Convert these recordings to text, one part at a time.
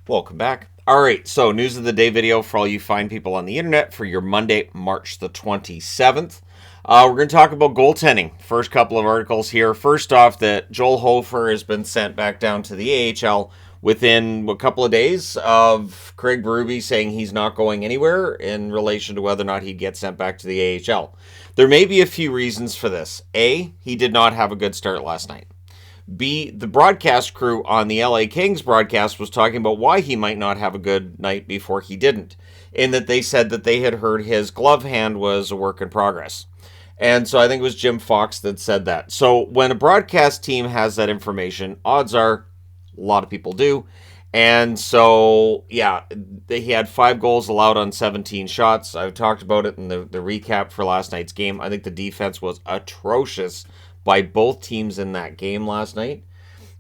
Welcome back. All right, so news of the day video for all you fine people on the internet for your Monday, March the 27th. We're going to talk about goaltending. First couple of articles here. First off, that Joel Hofer has been sent back down to the AHL within a couple of days of Craig Berube saying he's not going anywhere in relation to whether or not he'd get sent back to the AHL. There may be a few reasons for this. A, he did not have a good start last night. B, the broadcast crew on the LA Kings broadcast was talking about why he might not have a good night before he didn't, in that they said that they had heard his glove hand was a work in progress. And so I think it was Jim Fox that said that. So when a broadcast team has that information, odds are a lot of people do. And so, yeah, he had 5 goals allowed on 17 shots. I've talked about it in the recap for last night's game. I think the defense was atrocious by both teams in that game last night.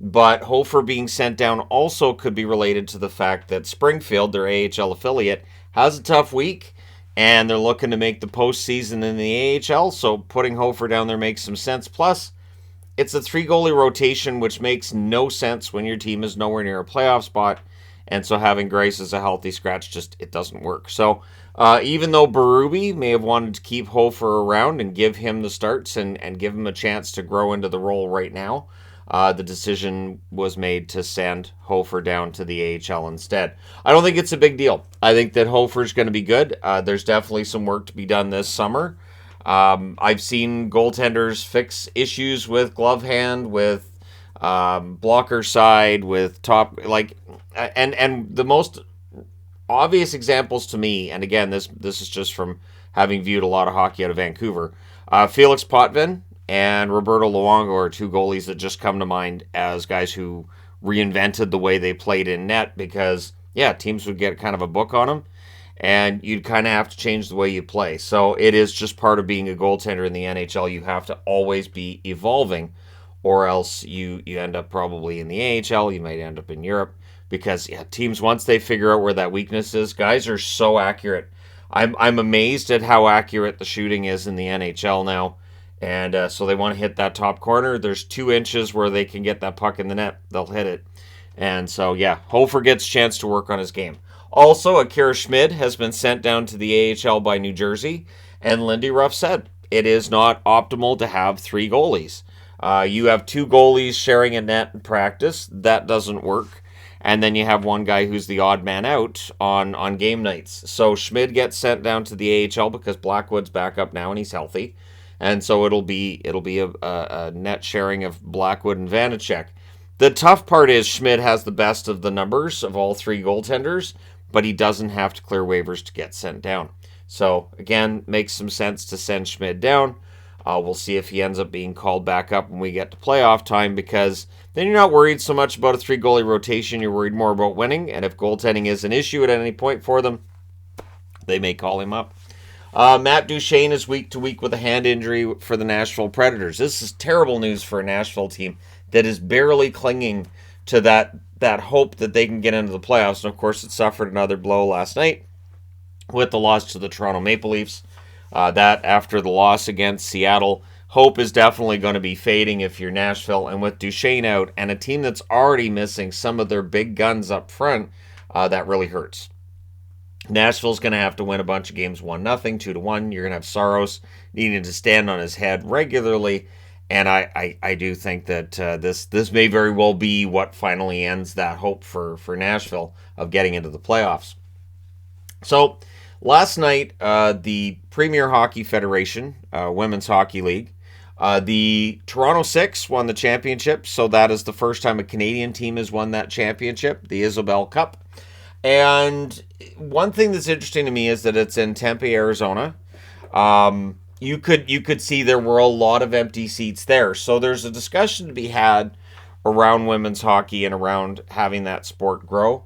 But Hofer being sent down also could be related to the fact that Springfield, their AHL affiliate, has a tough week, and they're looking to make the postseason in the AHL, so putting Hofer down there makes some sense. Plus, it's a 3-goalie rotation, which makes no sense when your team is nowhere near a playoff spot, and so having Grace as a healthy scratch, it doesn't work. So even though Berube may have wanted to keep Hofer around and give him the starts and give him a chance to grow into the role right now, the decision was made to send Hofer down to the AHL instead. I don't think it's a big deal. I think that Hofer's going to be good. There's definitely some work to be done this summer. I've seen goaltenders fix issues with glove hand, with blocker side, with top, and the most obvious examples to me, and again, this is just from having viewed a lot of hockey out of Vancouver, Felix Potvin and Roberto Luongo are 2 goalies that just come to mind as guys who reinvented the way they played in net because, yeah, teams would get kind of a book on them, and you'd kind of have to change the way you play. So it is just part of being a goaltender in the NHL. You have to always be evolving, or else you end up probably in the AHL. You might end up in Europe because, yeah, teams, once they figure out where that weakness is, guys are so accurate. I'm amazed at how accurate the shooting is in the NHL now. And so they want to hit that top corner. There's 2 inches where they can get that puck in the net. They'll hit it. And so, yeah, Hofer gets a chance to work on his game. Also, Akira Schmid has been sent down to the AHL by New Jersey. And Lindy Ruff said it is not optimal to have 3 goalies. You have 2 goalies sharing a net in practice. That doesn't work. And then you have one guy who's the odd man out on game nights. So Schmid gets sent down to the AHL because Blackwood's back up now and he's healthy. And so it'll be a net sharing of Blackwood and Vanacek. The tough part is Schmid has the best of the numbers of all 3 goaltenders, but he doesn't have to clear waivers to get sent down. So, again, makes some sense to send Schmid down. We'll see if he ends up being called back up when we get to playoff time, because then you're not worried so much about a 3-goalie rotation. You're worried more about winning, and if goaltending is an issue at any point for them, they may call him up. Matt Duchene is week to week with a hand injury for the Nashville Predators. This is terrible news for a Nashville team that is barely clinging to that hope that they can get into the playoffs. And, of course, it suffered another blow last night with the loss to the Toronto Maple Leafs. That after the loss against Seattle, hope is definitely going to be fading if you're Nashville. And with Duchene out and a team that's already missing some of their big guns up front, that really hurts. Nashville's going to have to win a bunch of games 1-0, 2-1. You're going to have Saros needing to stand on his head regularly. And I do think that this may very well be what finally ends that hope for Nashville of getting into the playoffs. So last night, the Premier Hockey Federation, Women's Hockey League, the Toronto Six won the championship. So that is the first time a Canadian team has won that championship, the Isabel Cup. And one thing that's interesting to me is that it's in Tempe, Arizona. You could see there were a lot of empty seats there. So there's a discussion to be had around women's hockey and around having that sport grow.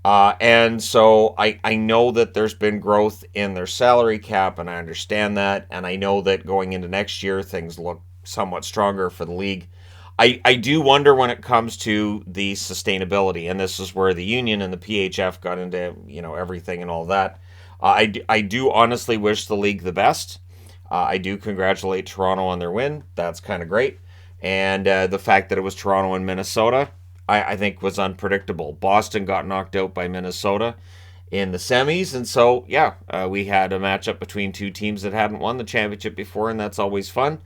And so I know that there's been growth in their salary cap, and I understand that. And I know that going into next year, things look somewhat stronger for the league. I do wonder when it comes to the sustainability, and this is where the union and the PHF got into everything and all that. I do honestly wish the league the best. I do congratulate Toronto on their win. That's kind of great. And the fact that it was Toronto and Minnesota, I think was unpredictable. Boston got knocked out by Minnesota in the semis, and so yeah, we had a matchup between two teams that hadn't won the championship before, and that's always fun.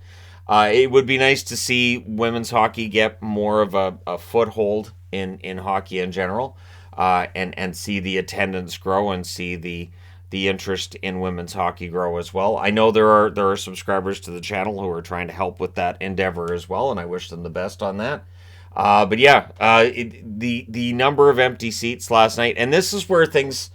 It would be nice to see women's hockey get more of a foothold in hockey in general, and see the attendance grow and see the interest in women's hockey grow as well. I know there are subscribers to the channel who are trying to help with that endeavor as well, and I wish them the best on that. But yeah, the number of empty seats last night, and this is where things.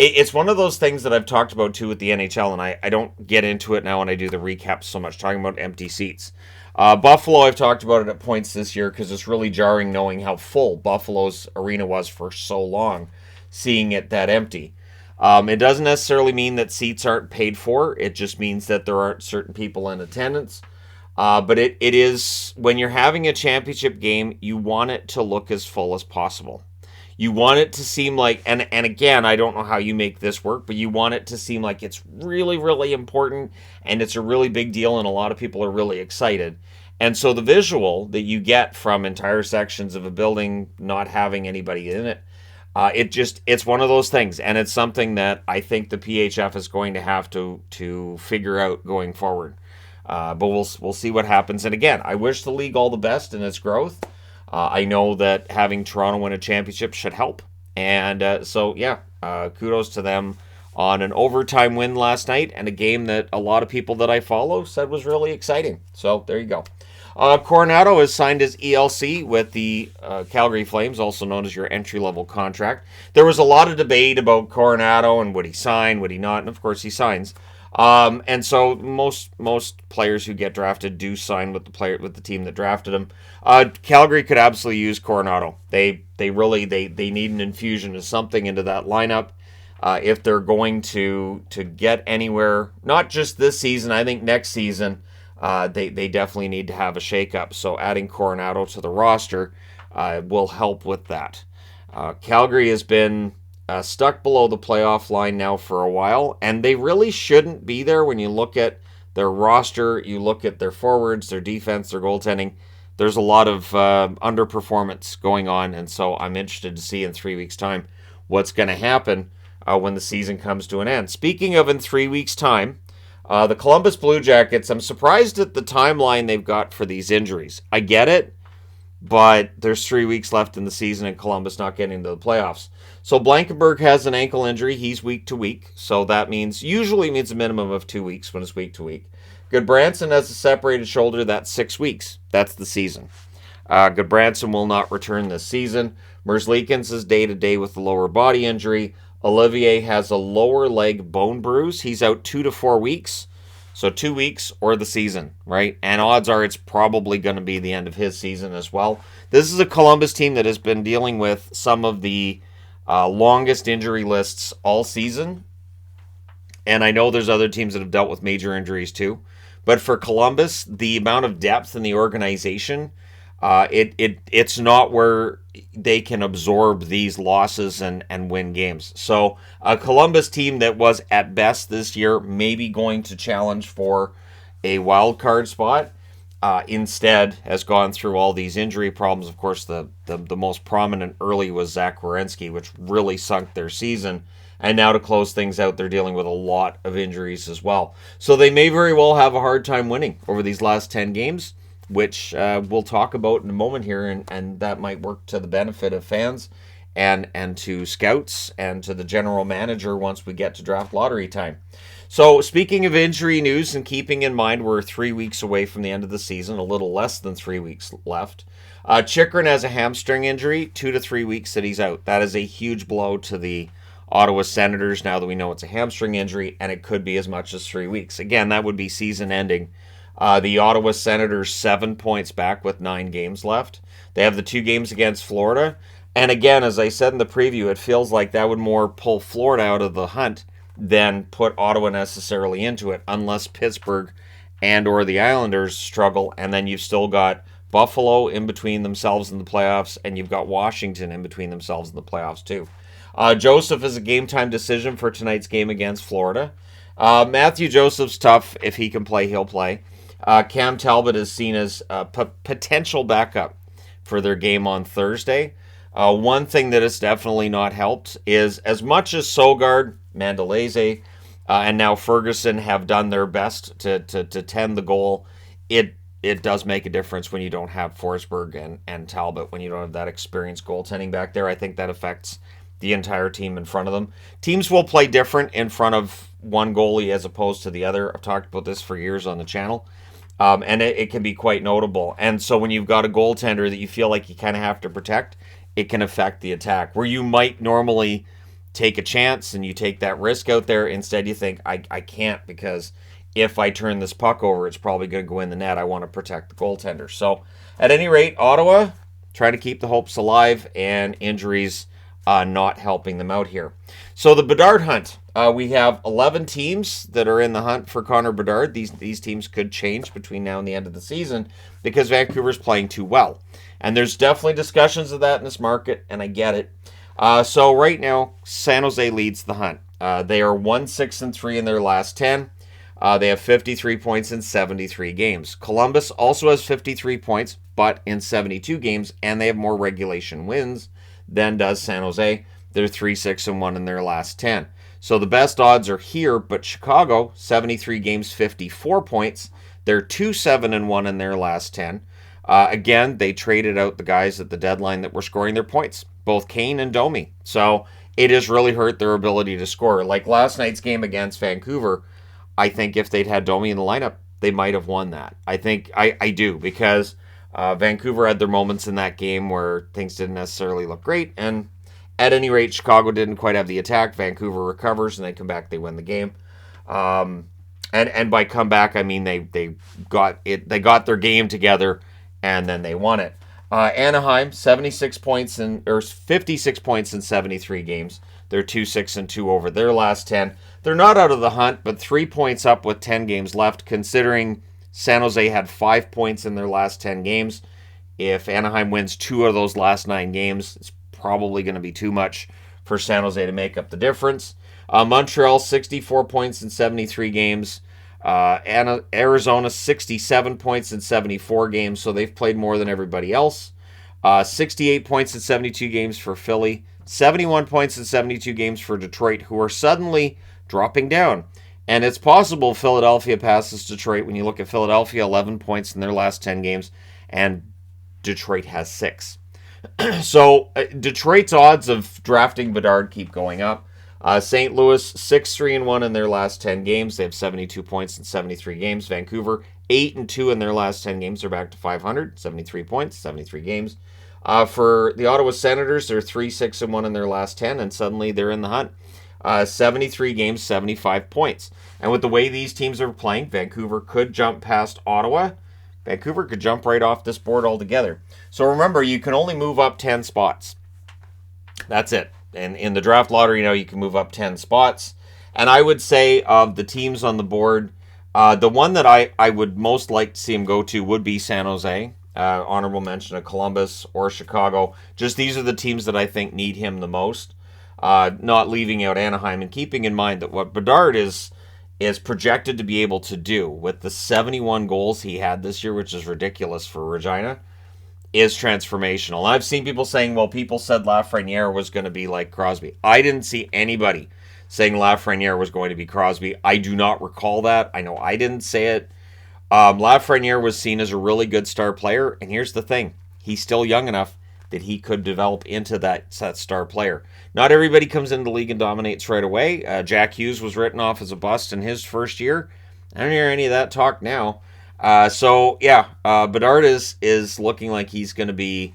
It's one of those things that I've talked about too with the NHL, and I don't get into it now when I do the recaps so much, talking about empty seats. Buffalo, I've talked about it at points this year because it's really jarring knowing how full Buffalo's arena was for so long, seeing it that empty. It doesn't necessarily mean that seats aren't paid for. It just means that there aren't certain people in attendance. But it is, when you're having a championship game, you want it to look as full as possible. You want it to seem like, and again, I don't know how you make this work, but you want it to seem like it's really, really important and it's a really big deal and a lot of people are really excited. And so the visual that you get from entire sections of a building not having anybody in it, it's one of those things, and it's something that I think the PHF is going to have to figure out going forward. But we'll see what happens. And again, I wish the league all the best in its growth. I know that having Toronto win a championship should help. And so, yeah, kudos to them on an overtime win last night and a game that a lot of people that I follow said was really exciting. So there you go. Coronato has signed his ELC with the Calgary Flames, also known as your entry-level contract. There was a lot of debate about Coronato and would he sign, would he not, and of course he signs. And so most players who get drafted do sign with the team that drafted him. Calgary could absolutely use Coronato. They need an infusion of something into that lineup. If they're going to get anywhere, not just this season, I think next season, they definitely need to have a shakeup. So adding Coronato to the roster will help with that. Calgary has been stuck below the playoff line now for a while, and they really shouldn't be there when you look at their roster, you look at their forwards, their defense, their goaltending. There's a lot of underperformance going on, and so I'm interested to see in 3 weeks' time what's going to happen when the season comes to an end. Speaking of in 3 weeks' time, the Columbus Blue Jackets, I'm surprised at the timeline they've got for these injuries. I get it, but there's 3 weeks left in the season and Columbus not getting to the playoffs. So Blankenberg has an ankle injury. He's week to week. So that usually means a minimum of 2 weeks when it's week to week. Goodbranson has a separated shoulder. That's 6 weeks. That's the season. Goodbranson will not return this season. Merzlikins is day-to-day with the lower body injury. Olivier has a lower leg bone bruise. He's out 2 to 4 weeks. So 2 weeks or the season, right? And odds are it's probably going to be the end of his season as well. This is a Columbus team that has been dealing with some of the longest injury lists all season. And I know there's other teams that have dealt with major injuries too. But for Columbus, the amount of depth in the organization, it's not where they can absorb these losses and win games. So a Columbus team that was at best this year maybe going to challenge for a wild card spot, instead has gone through all these injury problems. Of course, the most prominent early was Zach Werenski, which really sunk their season. And now to close things out, they're dealing with a lot of injuries as well. So they may very well have a hard time winning over these last 10 games, which we'll talk about in a moment here, and that might work to the benefit of fans and to scouts and to the general manager once we get to draft lottery time. So speaking of injury news and keeping in mind we're 3 weeks away from the end of the season, a little less than 3 weeks left. Chychrun has a hamstring injury, 2 to 3 weeks that he's out. That is a huge blow to the Ottawa Senators now that we know it's a hamstring injury, and it could be as much as 3 weeks. Again, that would be season ending. The Ottawa Senators 7 points back with 9 games left. They have the 2 games against Florida. And again, as I said in the preview, it feels like that would more pull Florida out of the hunt than put Ottawa necessarily into it, unless Pittsburgh and or the Islanders struggle. And then you've still got Buffalo in between themselves in the playoffs, and you've got Washington in between themselves in the playoffs too. Joseph is a game-time decision for tonight's game against Florida. Matthew Joseph's tough. If he can play, he'll play. Cam Talbot is seen as a potential backup for their game on Thursday. One thing that has definitely not helped is, as much as Sogard, Mandalese, and now Ferguson have done their best to tend the goal, it does make a difference when you don't have Forsberg and Talbot, when you don't have that experienced goaltending back there. I think that affects the entire team in front of them. Teams will play different in front of one goalie as opposed to the other. I've talked about this for years on the channel. And it can be quite notable. And so when you've got a goaltender that you feel like you kind of have to protect, it can affect the attack. Where you might normally take a chance and you take that risk out there, instead you think, I can't, because if I turn this puck over, it's probably going to go in the net. I want to protect the goaltender. So at any rate, Ottawa, try to keep the hopes alive, and injuries not helping them out here. So the Bedard hunt. We have 11 teams that are in the hunt for Connor Bedard. These teams could change between now and the end of the season because Vancouver's playing too well. And there's definitely discussions of that in this market, and I get it. So right now, San Jose leads the hunt. They are 1-6-3 in their last 10. They have 53 points in 73 games. Columbus also has 53 points, but in 72 games, and they have more regulation wins than does San Jose. They're 3-6-1 in their last 10. So the best odds are here, but Chicago, 73 games, 54 points. They're 2-7-1 in their last 10. Again, they traded out the guys at the deadline that were scoring their points, both Kane and Domi. So it has really hurt their ability to score. Like last night's game against Vancouver, I think if they'd had Domi in the lineup, they might have won that. I think I do, because Vancouver had their moments in that game where things didn't necessarily look great, and at any rate, Chicago didn't quite have the attack. Vancouver recovers, and they come back, they win the game. And by comeback, I mean they got their game together, and then they won it. Anaheim, 56 points or 56 points in 73 games. They're 2-6-2 over their last 10. They're not out of the hunt, but 3 points up with 10 games left, considering San Jose had 5 points in their last 10 games. If Anaheim wins 2 of those last 9 games, it's probably going to be too much for San Jose to make up the difference. Montreal, 64 points in 73 games. Arizona, 67 points in 74 games, so they've played more than everybody else. 68 points in 72 games for Philly. 71 points in 72 games for Detroit, who are suddenly dropping down. And it's possible Philadelphia passes Detroit when you look at Philadelphia, 11 points in their last 10 games, and Detroit has 6. So Detroit's odds of drafting Bedard keep going up. St. Louis, 6-3-1 in their last 10 games. They have 72 points in 73 games. Vancouver, 8-2 in their last 10 games. They're back to 500, 73 points, 73 games. For the Ottawa Senators, they're 3-6-1 in their last 10, and suddenly they're in the hunt. 73 games, 75 points. And with the way these teams are playing, Vancouver could jump past Ottawa. Vancouver could jump right off this board altogether. So remember, you can only move up 10 spots. That's it. And in the draft lottery now, you can move up 10 spots. And I would say of the teams on the board, the one that I would most like to see him go to would be San Jose. Honorable mention of Columbus or Chicago. Just these are the teams that I think need him the most. Not leaving out Anaheim, and keeping in mind that what Bedard is projected to be able to do with the 71 goals he had this year, which is ridiculous for Regina, is transformational. I've seen people saying, well, people said Lafreniere was going to be like Crosby. I didn't see anybody saying Lafreniere was going to be Crosby. I do not recall that. I know I didn't say it. Lafreniere was seen as a really good star player, and here's the thing. He's still young enough that he could develop into that star player. Not everybody comes into the league and dominates right away. Jack Hughes was written off as a bust in his first year. I don't hear any of that talk now. Bedard is looking like he's going to be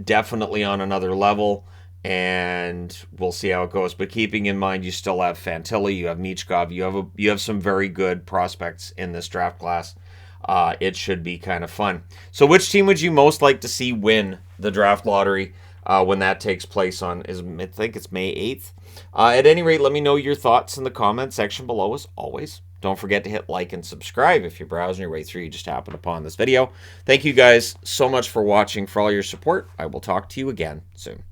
definitely on another level, and we'll see how it goes. But keeping in mind, you still have Fantilli, you have Michkov, you have some very good prospects in this draft class. It should be kind of fun. So which team would you most like to see win the draft lottery when that takes place I think it's May 8th. At any rate, let me know your thoughts in the comment section below as always. Don't forget to hit like and subscribe if you're browsing your way through. You just happened upon this video. Thank you guys so much for watching, for all your support. I will talk to you again soon.